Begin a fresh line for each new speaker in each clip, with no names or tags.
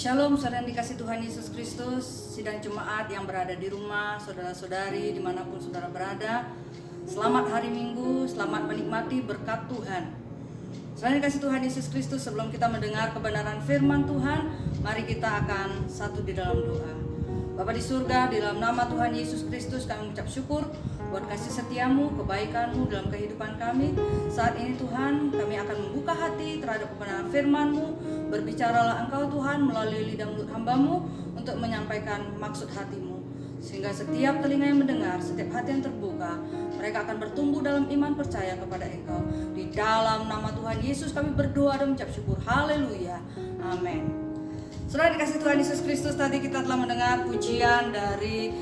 Shalom saudara yang dikasih Tuhan Yesus Kristus, sidang jemaat yang berada di rumah, saudara-saudari dimanapun saudara berada. Selamat hari Minggu, selamat menikmati berkat Tuhan. Saudara yang dikasih Tuhan Yesus Kristus, sebelum kita mendengar kebenaran firman Tuhan, mari kita akan satu di dalam doa. Bapa di surga, di dalam nama Tuhan Yesus Kristus kami mengucap syukur buat kasih setiamu, kebaikanmu dalam kehidupan kami. Saat ini Tuhan, kami akan membuka hati terhadap kebenaran firman-Mu. Berbicaralah Engkau Tuhan melalui lidah mulut hamba-Mu untuk menyampaikan maksud hati-Mu. Sehingga setiap telinga yang mendengar, setiap hati yang terbuka, mereka akan bertumbuh dalam iman percaya kepada Engkau. Di dalam nama Tuhan Yesus kami berdoa dan mengucap syukur. Haleluya. Amin. Saudara dikasih Tuhan Yesus Kristus, tadi kita telah mendengar pujian dari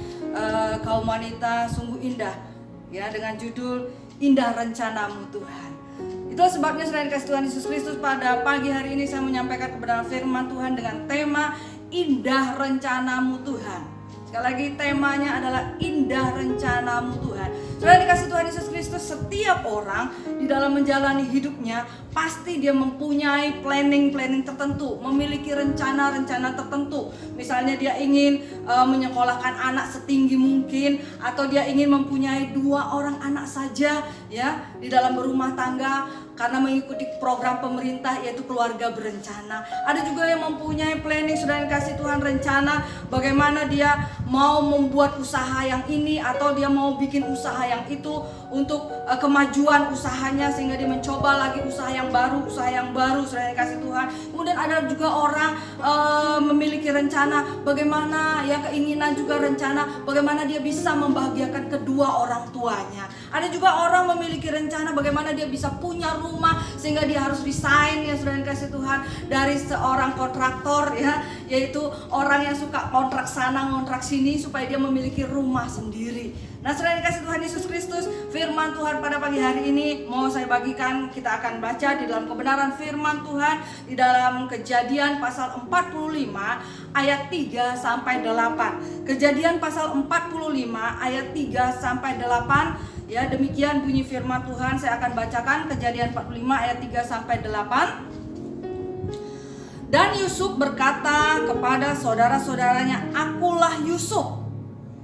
kaum wanita sungguh indah, ya, dengan judul Indah Rencanamu Tuhan. Itulah sebabnya saudara dikasih Tuhan Yesus Kristus, pada pagi hari ini saya menyampaikan kebenaran firman Tuhan dengan tema Indah Rencanamu Tuhan. Sekali lagi temanya adalah Indah Rencanamu Tuhan. Saudara dikasih Tuhan Yesus Kristus, setiap orang di dalam menjalani hidupnya pasti dia mempunyai planning tertentu, memiliki rencana tertentu. Misalnya dia ingin menyekolahkan anak setinggi mungkin, atau dia ingin mempunyai 2 orang anak saja, ya, di dalam berumah tangga karena mengikuti program pemerintah yaitu keluarga berencana. Ada juga yang mempunyai planning, sudah dikasih Tuhan, rencana bagaimana dia mau membuat usaha yang ini atau dia mau bikin usaha yang itu untuk kemajuan usahanya, sehingga dia mencoba lagi usaha yang baru, sudah dikasih Tuhan. Kemudian ada juga orang memiliki rencana bagaimana, ya, keinginan juga rencana bagaimana dia bisa membahagiakan kedua orang tuanya. Ada juga orang memiliki rencana bagaimana dia bisa punya rumah, sehingga dia harus resign, ya, sudah dikasih Tuhan, dari seorang kontraktor, ya, yaitu orang yang suka kontrak sana kontrak sini supaya dia memiliki rumah sendiri. Nah, sudah dikasih Tuhan Yesus Kristus, firman Tuhan pada pagi hari ini mau saya bagikan. Kita akan baca di dalam kebenaran firman Tuhan di dalam Kejadian pasal 45 ayat 3 sampai 8. Kejadian pasal 45 ayat 3 sampai 8. Ya, demikian bunyi firman Tuhan. Saya akan bacakan Kejadian 45 ayat 3 sampai 8. Dan Yusuf berkata kepada saudara-saudaranya, "Akulah Yusuf.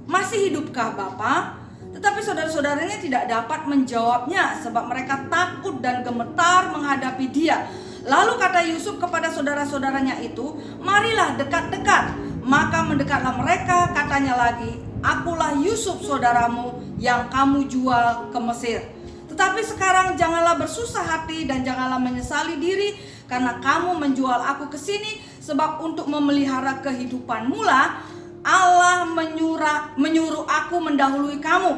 Masih hidupkah Bapa?" Tetapi saudara-saudaranya tidak dapat menjawabnya, sebab mereka takut dan gemetar menghadapi dia. Lalu kata Yusuf kepada saudara-saudaranya itu, "Marilah dekat-dekat." Maka mendekatlah mereka, katanya lagi, "Akulah Yusuf saudaramu yang kamu jual ke Mesir. Tetapi sekarang janganlah bersusah hati dan janganlah menyesali diri karena kamu menjual aku ke sini, sebab untuk memelihara kehidupanmu lah Allah menyuruh aku mendahului kamu.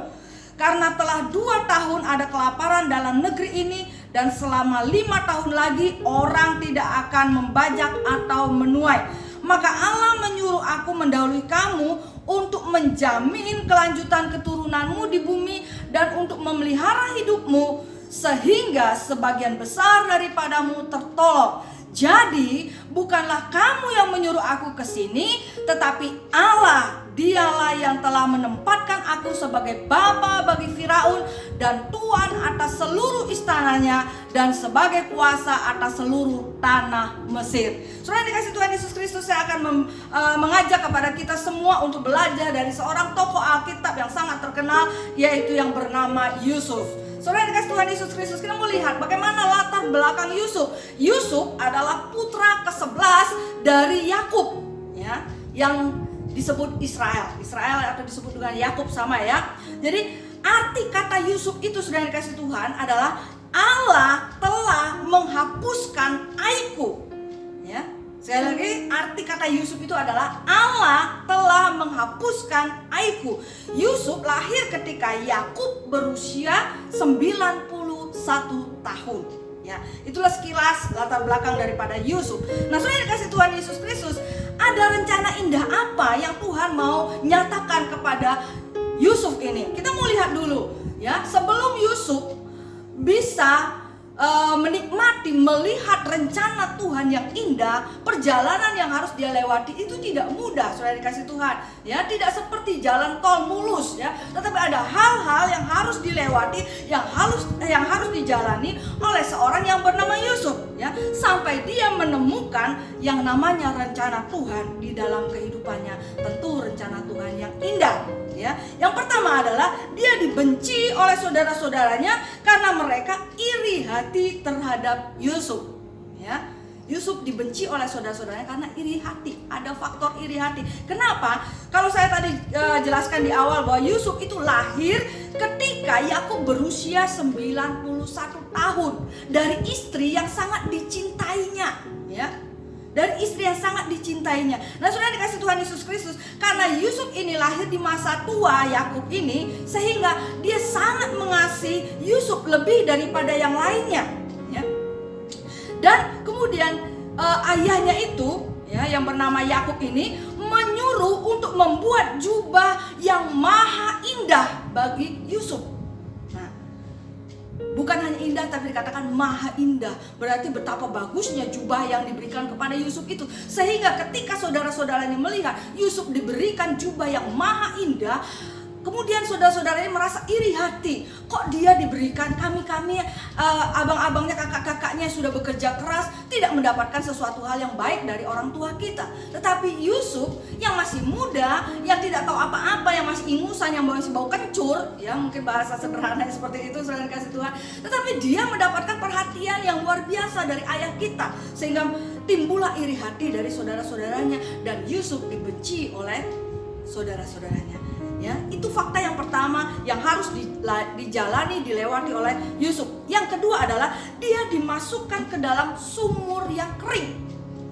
Karena telah 2 tahun ada kelaparan dalam negeri ini, dan selama 5 tahun lagi orang tidak akan membajak atau menuai. Maka Allah menyuruh aku mendahului kamu untuk menjamin kelanjutan keturunanmu di bumi dan untuk memelihara hidupmu, sehingga sebagian besar daripadamu tertolong. Jadi bukanlah kamu yang menyuruh aku ke sini, tetapi Allah, Dialah yang telah menempatkan aku sebagai bapa bagi Firaun dan tuan atas seluruh istananya dan sebagai kuasa atas seluruh tanah Mesir." Saudara dikasih Tuhan Yesus Kristus, saya akan mengajak kepada kita semua untuk belajar dari seorang tokoh Alkitab yang sangat terkenal, yaitu yang bernama Yusuf. Saudara dikasih Tuhan Yesus Kristus, kita mau lihat bagaimana latar belakang Yusuf. Yusuf adalah putra ke-11 dari Yakub, ya, yang disebut Israel atau disebut dengan Yakub, sama, ya. Jadi arti kata Yusuf itu, sudah dikasih Tuhan, adalah Allah telah menghapuskan aibku, ya. Sekali lagi, arti kata Yusuf itu adalah Allah telah menghapuskan aibku. Yusuf lahir ketika Yakub berusia 91 tahun. Ya, itulah sekilas latar belakang daripada Yusuf. Nah, sudah dikasih Tuhan Yesus Kristus, ada rencana indah apa yang Tuhan mau nyatakan kepada Yusuf ini? Kita mau lihat dulu, ya. Sebelum Yusuf bisa menikmati, melihat rencana Tuhan yang indah, perjalanan yang harus dia lewati itu tidak mudah, sudah dikasih Tuhan, ya. Tidak seperti jalan tol mulus, ya, tetapi ada hal-hal yang harus dilewati, yang harus dijalani oleh seorang yang bernama Yusuf, ya, sampai dia menemukan yang namanya rencana Tuhan di dalam kehidupannya. Tentu rencana Tuhan yang indah, ya. Yang pertama adalah dia dibenci oleh saudara-saudaranya karena mereka iri hati terhadap Yusuf, ya. Yusuf dibenci oleh saudara-saudaranya karena iri hati. Ada faktor iri hati. Kenapa? Kalau saya tadi jelaskan di awal bahwa Yusuf itu lahir ketika Yakub berusia 91 tahun dari istri yang sangat dicintainya, ya. Dari istri yang sangat dicintainya. Nah, saudara dikasih Tuhan Yesus Kristus, karena Yusuf ini lahir di masa tua Yakub ini, sehingga dia sangat mengasihi Yusuf lebih daripada yang lainnya, ya. Dan kemudian ayahnya itu, ya, yang bernama Yakub ini menyuruh untuk membuat jubah yang maha indah bagi Yusuf. Nah, bukan hanya indah tapi dikatakan maha indah. Berarti betapa bagusnya jubah yang diberikan kepada Yusuf itu, sehingga ketika saudara-saudaranya melihat Yusuf diberikan jubah yang maha indah, kemudian saudara-saudaranya merasa iri hati. Kok dia diberikan, kami abang-abangnya, kakak-kakaknya sudah bekerja keras, tidak mendapatkan sesuatu hal yang baik dari orang tua kita. Tetapi Yusuf yang masih muda, yang tidak tahu apa-apa, yang masih ingusan, yang masih bau kencur, ya mungkin bahasa sederhana seperti itu, saudara kasih Tuhan. Tetapi dia mendapatkan perhatian yang luar biasa dari ayah kita, sehingga timbullah iri hati dari saudara-saudaranya, dan Yusuf dibenci oleh saudara-saudaranya. Ya, itu fakta yang pertama yang harus dijalani, dilewati oleh Yusuf. Yang kedua adalah dia dimasukkan ke dalam sumur yang kering.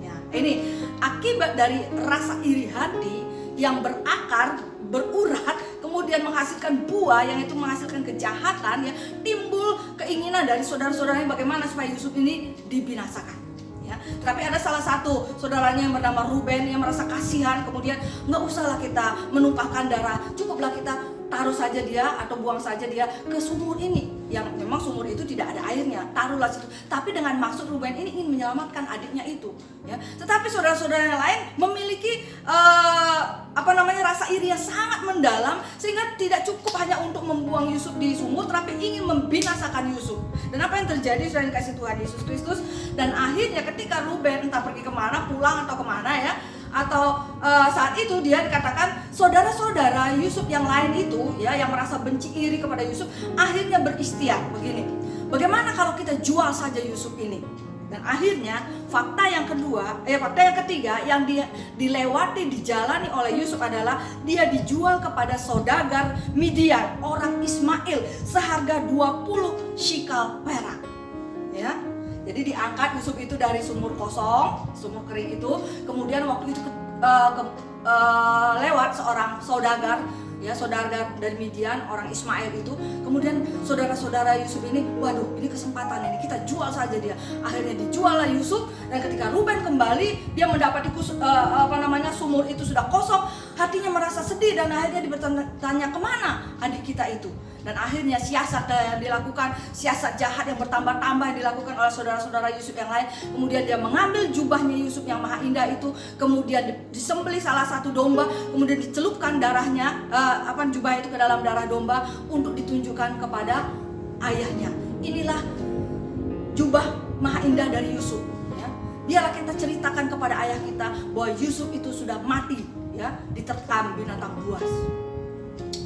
Ya, ini akibat dari rasa iri hati yang berakar, berurat, kemudian menghasilkan buah yang itu menghasilkan kejahatan. Ya, timbul keinginan dari saudara-saudaranya bagaimana supaya Yusuf ini dibinasakan. Ya, tapi ada salah satu saudaranya yang bernama Ruben yang merasa kasihan, kemudian nggak usahlah kita menumpahkan darah, cukuplah kita taruh saja dia atau buang saja dia ke sumur ini, yang memang sumur itu tidak ada airnya, taruhlah situ. Tapi dengan maksud Ruben ini ingin menyelamatkan adiknya itu, ya. Tetapi saudara-saudara yang lain memiliki rasa iri yang sangat mendalam, sehingga tidak cukup hanya untuk membuang Yusuf di sumur, tapi ingin membinasakan Yusuf. Dan apa yang terjadi sudah dikasih Tuhan Yesus Kristus. Dan akhirnya ketika Ruben entah pergi kemana, pulang atau kemana, ya, atau saat itu dia dikatakan saudara-saudara Yusuf yang lain itu, ya, yang merasa benci iri kepada Yusuf, akhirnya berikhtiar begini, bagaimana kalau kita jual saja Yusuf ini? Dan akhirnya fakta yang ketiga yang dilewati, dijalani oleh Yusuf adalah dia dijual kepada saudagar Midian, orang Ismail, seharga 20 shikal perak, ya. Jadi diangkat Yusuf itu dari sumur kosong, sumur kering itu. Kemudian waktu itu lewat seorang saudagar, ya, saudagar dari Midian, orang Ismail itu. Kemudian saudara-saudara Yusuf ini, waduh, ini kesempatan ini, kita jual saja dia. Akhirnya dijual lah Yusuf. Dan ketika Ruben kembali, dia mendapati sumur itu sudah kosong. Hatinya merasa sedih dan akhirnya dia bertanya, kemana adik kita itu? Dan akhirnya siasat yang dilakukan, siasat jahat yang bertambah-tambah yang dilakukan oleh saudara-saudara Yusuf yang lain. Kemudian dia mengambil jubahnya Yusuf yang maha indah itu, kemudian disembelih salah satu domba, kemudian dicelupkan darahnya, jubah itu ke dalam darah domba untuk ditunjukkan kepada ayahnya. Inilah jubah maha indah dari Yusuf, ya. Biarlah kita ceritakan kepada ayah kita bahwa Yusuf itu sudah mati, ya, diterkam binatang buas.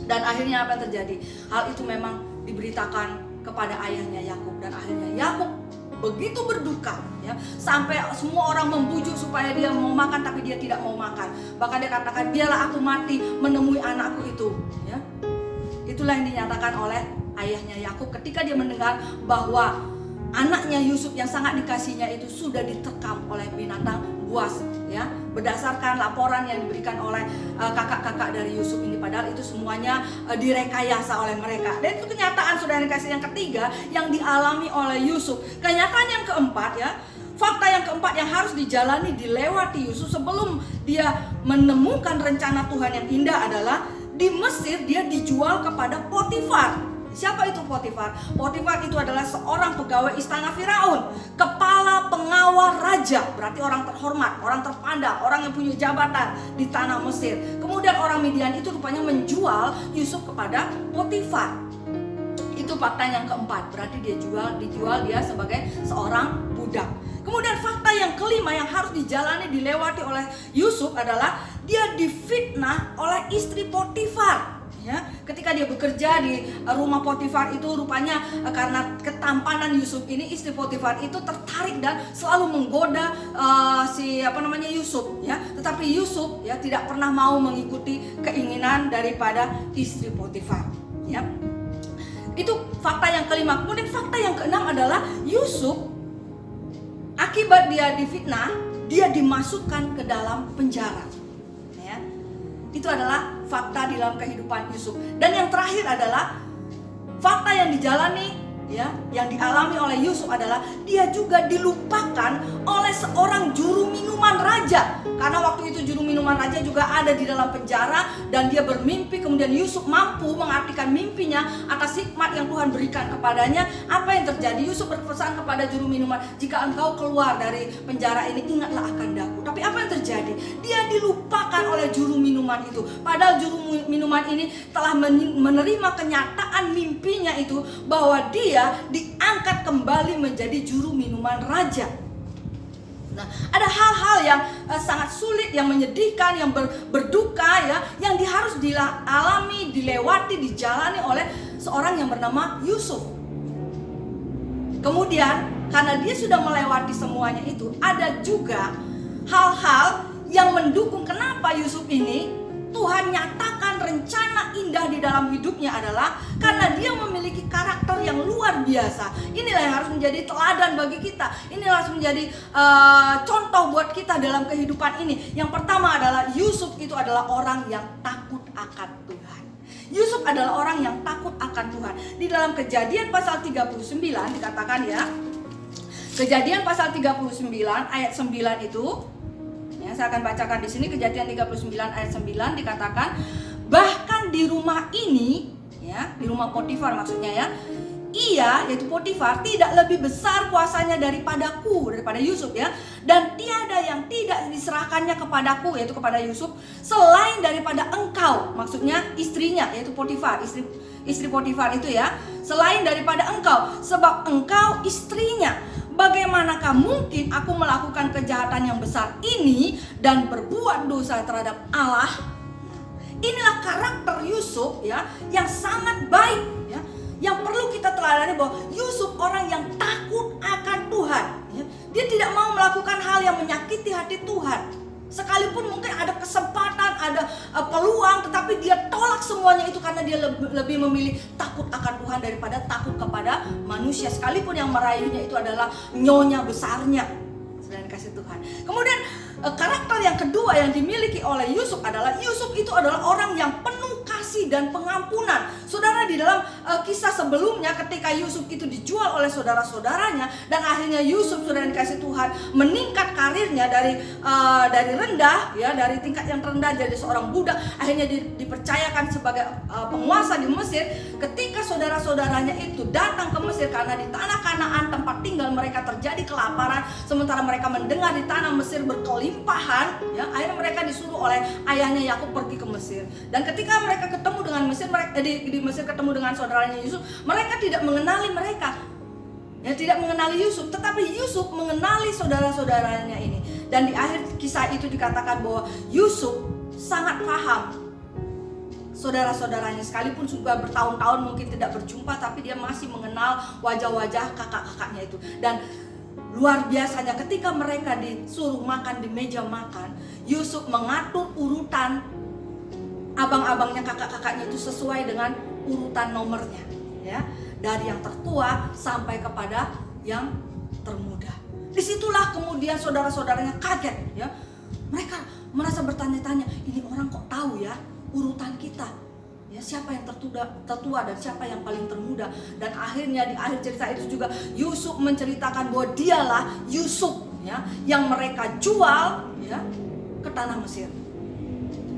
Dan akhirnya apa yang terjadi? Hal itu memang diberitakan kepada ayahnya Yakub, dan akhirnya Yakub begitu berduka, ya, sampai semua orang membujuk supaya dia mau makan, tapi dia tidak mau makan. Bahkan dia katakan, biarlah aku mati menemui anakku itu, ya. Itulah yang dinyatakan oleh ayahnya Yakub ketika dia mendengar bahwa anaknya Yusuf yang sangat dikasihnya itu sudah diterkam oleh binatang buas, ya, berdasarkan laporan yang diberikan oleh kakak-kakak dari Yusuf ini. Padahal itu semuanya direkayasa oleh mereka. Dan itu kenyataan saudara kasih yang ketiga yang dialami oleh Yusuf. Kenyataan yang keempat, ya, fakta yang keempat yang harus dijalani, dilewati Yusuf sebelum dia menemukan rencana Tuhan yang indah adalah di Mesir dia dijual kepada Potifar. Siapa itu Potifar? Potifar itu adalah seorang pegawai istana Firaun, kepala pengawal raja, berarti orang terhormat, orang terpandang, orang yang punya jabatan di tanah Mesir. Kemudian orang Midian itu rupanya menjual Yusuf kepada Potifar. Itu fakta yang keempat, berarti dijual dia sebagai seorang budak. Kemudian fakta yang kelima yang harus dilewati oleh Yusuf adalah dia difitnah oleh istri Potifar. Ya, ketika dia bekerja di rumah Potifar itu, rupanya karena ketampanan Yusuf ini, istri Potifar itu tertarik dan selalu menggoda Yusuf, ya. Tetapi Yusuf ya tidak pernah mau mengikuti keinginan daripada istri Potifar, ya. Itu fakta yang kelima. Kemudian fakta yang keenam adalah Yusuf, akibat dia difitnah, dia dimasukkan ke dalam penjara. Ya. Itu adalah fakta di dalam kehidupan Yusuf. Dan yang terakhir adalah fakta yang dijalani, ya, yang dialami oleh Yusuf adalah dia juga dilupakan oleh seorang juru minuman raja. Karena waktu itu juru minuman raja juga ada di dalam penjara dan dia bermimpi. Kemudian Yusuf mampu mengartikan mimpinya atas hikmat yang Tuhan berikan kepadanya. Apa yang terjadi? Yusuf berpesan kepada juru minuman, jika engkau keluar dari penjara ini, ingatlah akan daku. Tapi apa yang terjadi? Dia dilupakan oleh juru minuman itu. Padahal juru minuman ini telah menerima kenyataan mimpinya itu, bahwa dia diangkat kembali menjadi juru minuman raja. Nah, ada hal-hal yang sangat sulit, yang menyedihkan, yang berduka, ya, yang harus dialami, dilewati, dijalani oleh seorang yang bernama Yusuf. Kemudian karena dia sudah melewati semuanya itu, ada juga hal-hal yang mendukung kenapa Yusuf ini Tuhan nyatakan rencana indah di dalam hidupnya adalah karena dia memiliki karakter yang luar biasa. Inilah yang harus menjadi teladan bagi kita. Inilah harus menjadi contoh buat kita dalam kehidupan ini. Yang pertama adalah Yusuf itu adalah orang yang takut akan Tuhan. Yusuf adalah orang yang takut akan Tuhan. Di dalam Kejadian pasal 39 dikatakan, ya, Kejadian pasal 39 ayat 9 itu, ya, saya akan bacakan di sini. Kejadian 39 ayat 9 dikatakan, bahkan di rumah ini, ya, di rumah Potifar maksudnya, ya, ia, yaitu Potifar, tidak lebih besar kuasanya daripada Yusuf, ya, dan tiada yang tidak diserahkannya kepadaku, yaitu kepada Yusuf, selain daripada engkau, maksudnya istrinya, yaitu Potifar, istri Potifar itu, ya, selain daripada engkau, sebab engkau istrinya. Bagaimanakah mungkin aku melakukan kejahatan yang besar ini dan berbuat dosa terhadap Allah? Inilah karakter Yusuf, ya, yang sangat baik, ya, yang perlu kita teladani, bahwa Yusuf orang yang takut akan Tuhan, ya. Dia tidak mau melakukan hal yang menyakiti hati Tuhan. Sekalipun mungkin ada kesempatan, ada peluang, tetapi dia tolak semuanya itu karena dia lebih memilih takut akan Tuhan daripada takut kepada manusia. Sekalipun yang merayunya itu adalah nyonya besarnya. Sudah dikasih Tuhan. Kemudian karakter yang kedua yang dimiliki oleh Yusuf adalah Yusuf itu adalah orang yang penuh kasih dan pengampunan. Saudara, di dalam kisah sebelumnya ketika Yusuf itu dijual oleh saudara-saudaranya dan akhirnya Yusuf sudah dikasih Tuhan meningkat karirnya dari rendah, ya, dari tingkat yang rendah jadi seorang budak, akhirnya dipercayakan sebagai penguasa di Mesir. Ketika saudara-saudaranya itu datang ke Mesir karena di tanah Kanaan tempat tinggal mereka terjadi kelaparan, sementara mereka mendengar di tanah Mesir berkelimpahan, ya, akhirnya mereka disuruh oleh ayahnya Yakub pergi ke Mesir. Dan ketika mereka ketemu dengan Mesir, di Mesir ketemu dengan saudaranya Yusuf, mereka tidak mengenali mereka, ya, tidak mengenali Yusuf, tetapi Yusuf mengenali saudara-saudaranya ini. Dan di akhir kisah itu dikatakan bahwa Yusuf sangat paham saudara-saudaranya, sekalipun sudah bertahun-tahun mungkin tidak berjumpa, tapi dia masih mengenal wajah-wajah kakak-kakaknya itu. Dan luar biasanya ketika mereka disuruh makan di meja makan, Yusuf mengatur urutan abang-abangnya, kakak-kakaknya itu sesuai dengan urutan nomornya, ya, dari yang tertua sampai kepada yang termuda. Disitulah kemudian saudara-saudaranya kaget, ya, mereka merasa bertanya-tanya, ini orang kok tahu, ya, urutan kita, ya, siapa yang tertua dan siapa yang paling termuda. Dan akhirnya di akhir cerita itu juga Yusuf menceritakan bahwa dialah Yusuf, ya, yang mereka jual, ya, ke tanah Mesir.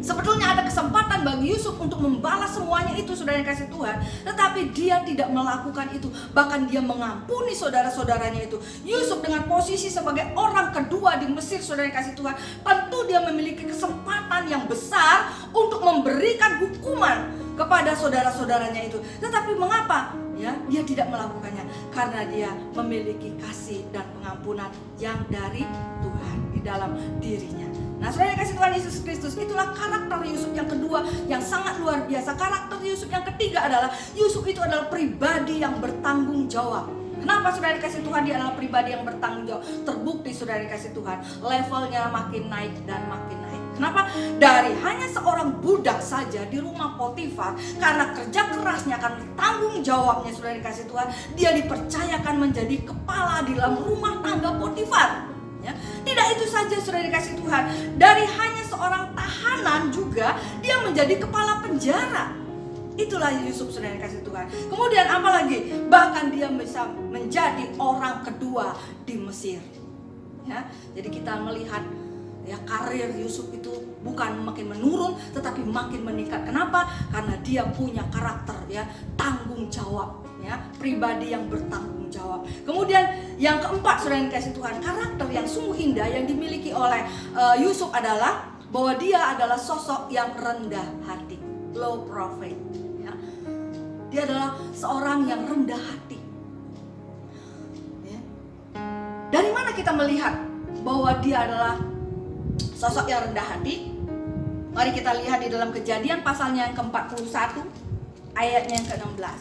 Sebetulnya ada kesempatan bagi Yusuf untuk membalas semuanya itu, saudara yang kasih Tuhan, tetapi dia tidak melakukan itu. Bahkan dia mengampuni saudara-saudaranya itu. Yusuf dengan posisi sebagai orang kedua di Mesir, saudara yang kasih Tuhan, tentu dia memiliki kesempatan yang besar untuk memberikan hukuman kepada saudara-saudaranya itu. Tetapi mengapa ya dia tidak melakukannya? Karena dia memiliki kasih dan pengampunan yang dari Tuhan di dalam dirinya. Nah, saudara yang kasih Tuhan Yesus Kristus, itulah karakter Yusuf yang kedua yang sangat luar biasa. Karakter Yusuf yang ketiga adalah Yusuf itu adalah pribadi yang bertanggung jawab. Kenapa saudara dikasih Tuhan dia adalah pribadi yang bertanggung jawab? Terbukti saudara dikasih Tuhan, levelnya makin naik dan makin naik. Kenapa? Dari hanya seorang budak saja di rumah Potifar, karena kerja kerasnya, karena tanggung jawabnya saudara dikasih Tuhan, dia dipercayakan menjadi kepala di dalam rumah tangga Potifar. Ya. Tidak itu saja saudara dikasih Tuhan, dari hanya seorang tahanan juga dia menjadi kepala penjara. Itulah Yusuf saudara dikasih Tuhan. Kemudian apa lagi? Bahkan dia bisa menjadi orang kedua di Mesir. Ya. Jadi kita melihat ya karir Yusuf itu bukan makin menurun tetapi makin meningkat. Kenapa? Karena dia punya karakter ya tanggung jawab, ya pribadi yang bertanggung jawab. Kemudian yang keempat saudara yang dikasih Tuhan, karakter yang sungguh indah yang dimiliki oleh Yusuf adalah bahwa dia adalah sosok yang rendah hati, low profile. Ya. Dia adalah seorang yang rendah hati. Ya. Dari mana kita melihat bahwa dia adalah sosok yang rendah hati? Mari kita lihat di dalam Kejadian pasalnya yang ke-41 ayatnya yang ke-16.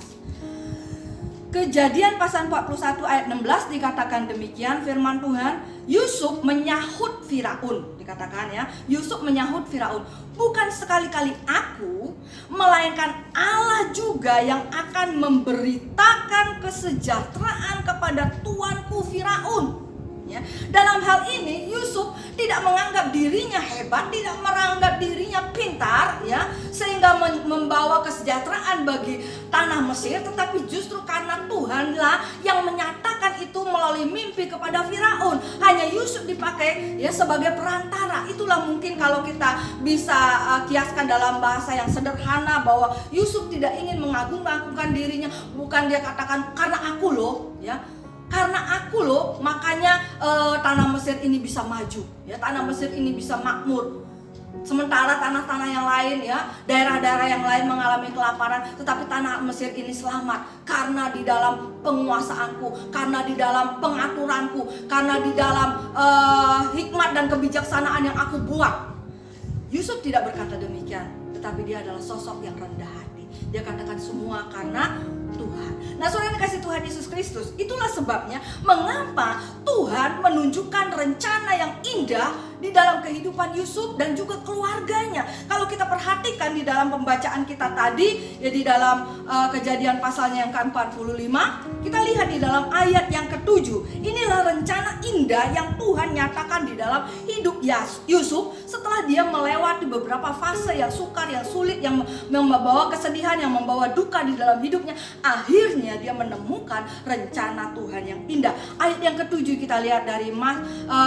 Kejadian pasal 41 ayat 16 dikatakan demikian, firman Tuhan, Yusuf menyahut Firaun, dikatakan ya, Yusuf menyahut Firaun, bukan sekali-kali aku, melainkan Allah juga yang akan memberitakan kesejahteraan kepada tuanku Firaun. Ya. Dalam hal ini Yusuf tidak menganggap dirinya hebat, tidak menganggap dirinya pintar, ya, sehingga membawa kesejahteraan bagi tanah Mesir, tetapi justru karena Tuhanlah yang menyatakan itu melalui mimpi kepada Firaun. Hanya Yusuf dipakai ya sebagai perantara. Itulah mungkin kalau kita bisa kiaskan dalam bahasa yang sederhana bahwa Yusuf tidak ingin mengagung-agungkan dirinya, bukan dia katakan karena aku loh, ya. Karena aku loh, makanya tanah Mesir ini bisa maju, ya, tanah Mesir ini bisa makmur. Sementara tanah-tanah yang lain, ya, daerah-daerah yang lain mengalami kelaparan, tetapi tanah Mesir ini selamat karena di dalam penguasaanku, karena di dalam pengaturanku, karena di dalam hikmat dan kebijaksanaan yang aku buat. Yusuf tidak berkata demikian, tetapi dia adalah sosok yang rendah hati. Dia katakan semua karena Tuhan. Nah, saudara yang dikasih Tuhan Yesus Kristus, itulah sebabnya mengapa Tuhan menunjukkan rencana yang indah di dalam kehidupan Yusuf dan juga keluarganya. Kalau kita perhatikan di dalam pembacaan kita tadi, ya di dalam Kejadian pasalnya yang ke-45, kita lihat di dalam ayat yang ke-7. Inilah rencana indah yang Tuhan nyatakan di dalam hidup Yusuf setelah dia melewati beberapa fase yang sukar, yang sulit, yang membawa kesedihan, yang membawa duka di dalam hidupnya. Akhirnya dia menemukan rencana Tuhan yang indah. Ayat yang ke-7 kita lihat dari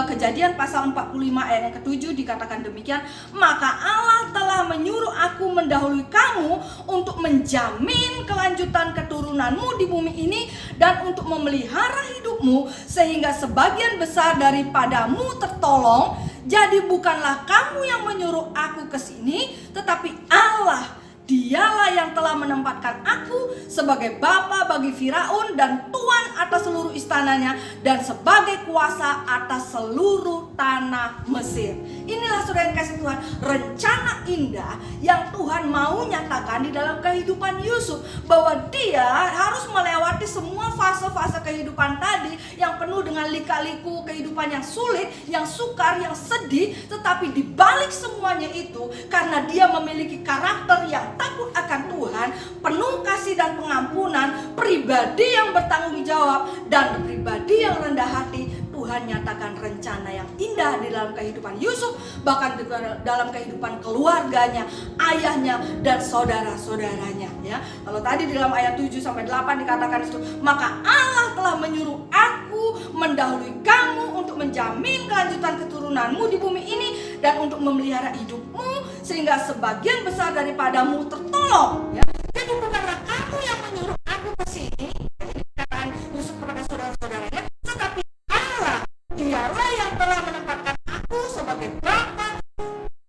Kejadian pasal 45 ayat yang ke-7 dikatakan demikian, maka Allah telah menyuruh aku mendahului kamu untuk menjamin kelanjutan keturunanmu di bumi ini dan untuk memelihara hidupmu sehingga sebagian besar daripadamu tertolong. Jadi bukanlah kamu yang menyuruh aku ke sini, tetapi Allah. Dialah yang telah menempatkan aku sebagai bapa bagi Firaun dan tuan atas seluruh istananya dan sebagai kuasa atas seluruh tanah Mesir. Inilah saudara yang kasih Tuhan, rencana indah yang Tuhan mau nyatakan di dalam kehidupan Yusuf, bahwa dia harus melewati semua fase-fase kehidupan tadi yang penuh dengan lika-liku, kehidupan yang sulit, yang sukar, yang sedih, tetapi di balik semuanya itu karena dia memiliki karakter yang takut akan Tuhan, penuh kasih dan pengampunan, pribadi yang bertanggung jawab dan pribadi yang rendah hati, Tuhan nyatakan rencana yang indah di dalam kehidupan Yusuf, bahkan di dalam kehidupan keluarganya, ayahnya dan saudara-saudaranya, ya. Kalau tadi di dalam ayat 7 sampai 8 dikatakan itu, maka Allah telah menyuruh aku mendahului kamu untuk menjamin kelanjutan keturunanmu di bumi ini dan untuk memelihara hidupmu sehingga sebagian besar daripadamu tertolong, ya. Jadi bukanlah kamu yang menyuruh aku ke sini, dikatakan Yusuf kepada saudara-saudaranya, tetapi Allah, dialah yang telah menempatkan aku sebagai bapa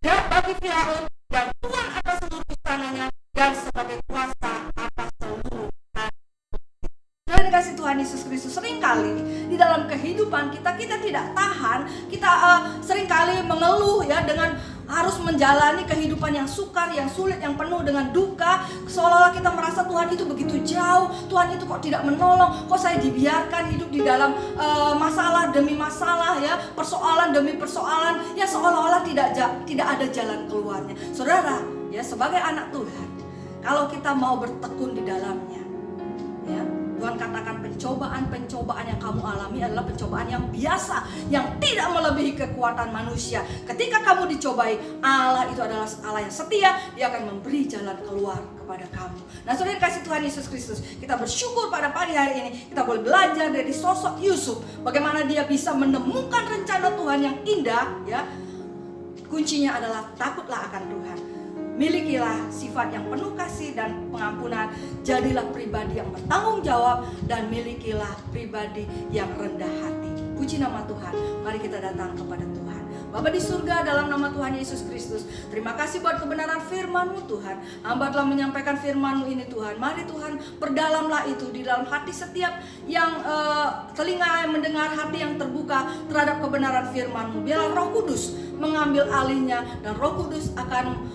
dan bagi Firaun dan tuan atas seluruh istananya dan sebagai kasih Tuhan Yesus Kristus, seringkali di dalam kehidupan kita tidak tahan, kita seringkali mengeluh ya dengan harus menjalani kehidupan yang sukar, yang sulit, yang penuh dengan duka. Seolah-olah kita merasa Tuhan itu begitu jauh, Tuhan itu kok tidak menolong, kok saya dibiarkan hidup di dalam masalah demi masalah ya, persoalan demi persoalan, ya seolah-olah tidak ada jalan keluarnya. Saudara, ya sebagai anak Tuhan, kalau kita mau bertekun di dalamnya, ya Tuhan katakan pencobaan yang kamu alami adalah pencobaan yang biasa, yang tidak melebihi kekuatan manusia. Ketika kamu dicobai, Allah itu adalah Allah yang setia, Dia akan memberi jalan keluar kepada kamu. Nah, saudara kasih Tuhan Yesus Kristus, kita bersyukur pada pagi hari ini kita boleh belajar dari sosok Yusuf, bagaimana dia bisa menemukan rencana Tuhan yang indah ya. Kuncinya adalah takutlah akan Tuhan. Milikilah sifat yang penuh kasih dan pengampunan. Jadilah pribadi yang bertanggung jawab dan milikilah pribadi yang rendah hati. Puji nama Tuhan. Mari kita datang kepada Tuhan. Bapa di surga, dalam nama Tuhan Yesus Kristus, terima kasih buat kebenaran firman-Mu Tuhan. Hamba telah menyampaikan firman-Mu ini Tuhan. Mari Tuhan, perdalamlah itu di dalam hati setiap yang telinga yang mendengar, hati yang terbuka terhadap kebenaran firman-Mu. Biarlah Roh Kudus mengambil alihnya dan Roh Kudus akan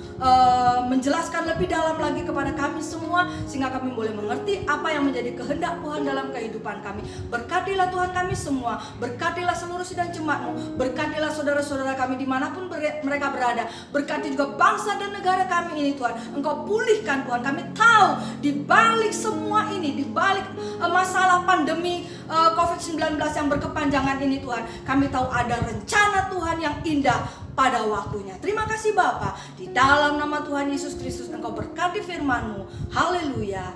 menjelaskan lebih dalam lagi kepada kami semua, sehingga kami boleh mengerti apa yang menjadi kehendak Tuhan dalam kehidupan kami. Berkatilah Tuhan kami semua, berkatilah seluruh sidang jemaat-Mu, berkatilah saudara-saudara kami dimanapun mereka berada, berkati juga bangsa dan negara kami ini Tuhan. Engkau pulihkan Tuhan. Kami tahu di balik semua ini, di balik masalah pandemi COVID-19 yang berkepanjangan ini Tuhan, kami tahu ada rencana Tuhan yang indah pada waktunya. Terima kasih Bapa. Di dalam nama Tuhan Yesus Kristus Engkau berkati firman-Mu. Haleluya.